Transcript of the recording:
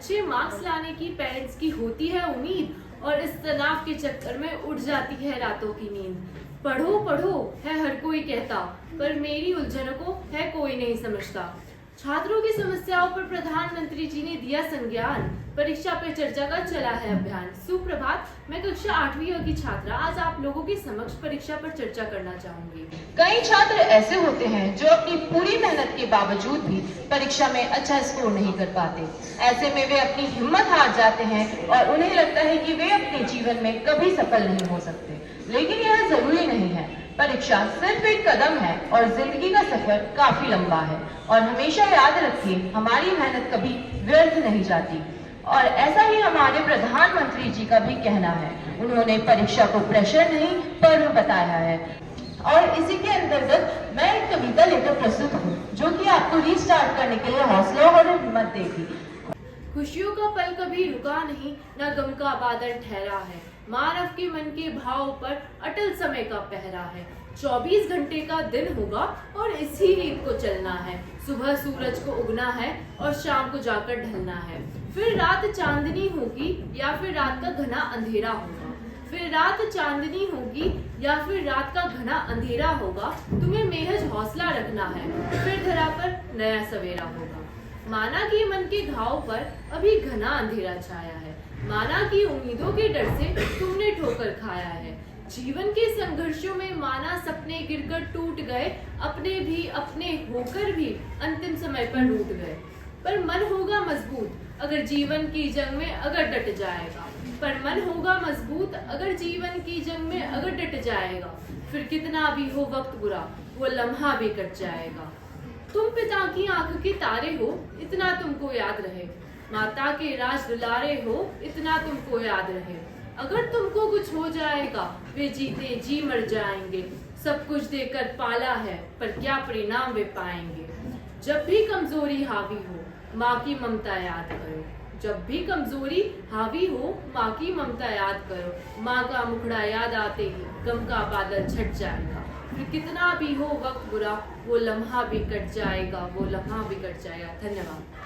अच्छे मार्क्स लाने की पेरेंट्स की होती है उम्मीद और इस तनाव के चक्कर में उड़ जाती है रातों की नींद। पढ़ो पढ़ो है हर कोई कहता, पर मेरी उलझनों को है कोई नहीं समझता। छात्रों की समस्याओं पर प्रधानमंत्री जी ने दिया संज्ञान, परीक्षा पे चर्चा का चला है अभियान। सुप्रभात, मैं कक्षा 8वीं की छात्रा आज आप लोगों के समक्ष परीक्षा पर चर्चा करना चाहूंगी। कई छात्र ऐसे होते हैं जो अपनी पूरी मेहनत के बावजूद भी परीक्षा में अच्छा स्कोर नहीं कर पाते। ऐसे में वे अपनी हिम्मत हार जाते हैं और उन्हें लगता है कि वे अपने जीवन में कभी सफल नहीं हो सकते। लेकिन यह जरूरी नहीं है। परीक्षा सिर्फ एक कदम है और जिंदगी का सफर काफी लंबा है। और हमेशा याद रखिए, हमारी मेहनत कभी व्यर्थ नहीं जाती। और ऐसा ही हमारे प्रधानमंत्री जी का भी कहना है। उन्होंने परीक्षा को प्रेशर नहीं पर्व बताया है। और इसी के अंतर्गत मैं एक कविता लेकर प्रस्तुत हूँ, जो कि आपको रीस्टार्ट करने के लिए हौसला और हिम्मत देगी। खुशियों का पल कभी रुका नहीं, न गम का बादल ठहरा है। मानव के मन के भाव पर अटल समय का पहरा है। 24 घंटे का दिन होगा और इसी रीत को चलना है। सुबह सूरज को उगना है और शाम को जाकर ढलना है। फिर रात चांदनी होगी या फिर रात का घना अंधेरा होगा। फिर रात चांदनी होगी या फिर रात का घना अंधेरा होगा। तुम्हें मेहज हौसला रखना है, फिर धरा पर नया सवेरा होगा। माना कि मन के घाव पर अभी घना अंधेरा छाया है। माना कि उम्मीदों के डर से तुमने ठोकर खाया है। जीवन के संघर्षों में माना सपने गिरकर टूट गए, अपने भी अपने होकर भी अंतिम समय पर टूट गए। पर मन होगा मजबूत अगर जीवन की जंग में अगर डट जाएगा। पर मन होगा मजबूत अगर जीवन की जंग में अगर डट जाएगा। फिर कितना भी हो वक्त बुरा, वो लम्हा भी कट जाएगा। तुम पिता की आंख के तारे हो, इतना तुमको याद रहे। माता के राज दुलारे हो, इतना तुमको याद रहे। अगर तुमको कुछ हो जाएगा, वे जीते जी मर जाएंगे। सब कुछ देकर पाला है, पर क्या परिणाम वे पाएंगे। जब भी कमजोरी हावी हो, माँ की ममता याद करो। जब भी कमजोरी हावी हो, माँ की ममता याद करो। माँ का मुखड़ा याद आते ही गम का बादल छट जाएगा। फिर कितना भी हो वक्त बुरा, वो लम्हा भी कट जाएगा, वो लम्हा भी कट जाएगा। धन्यवाद।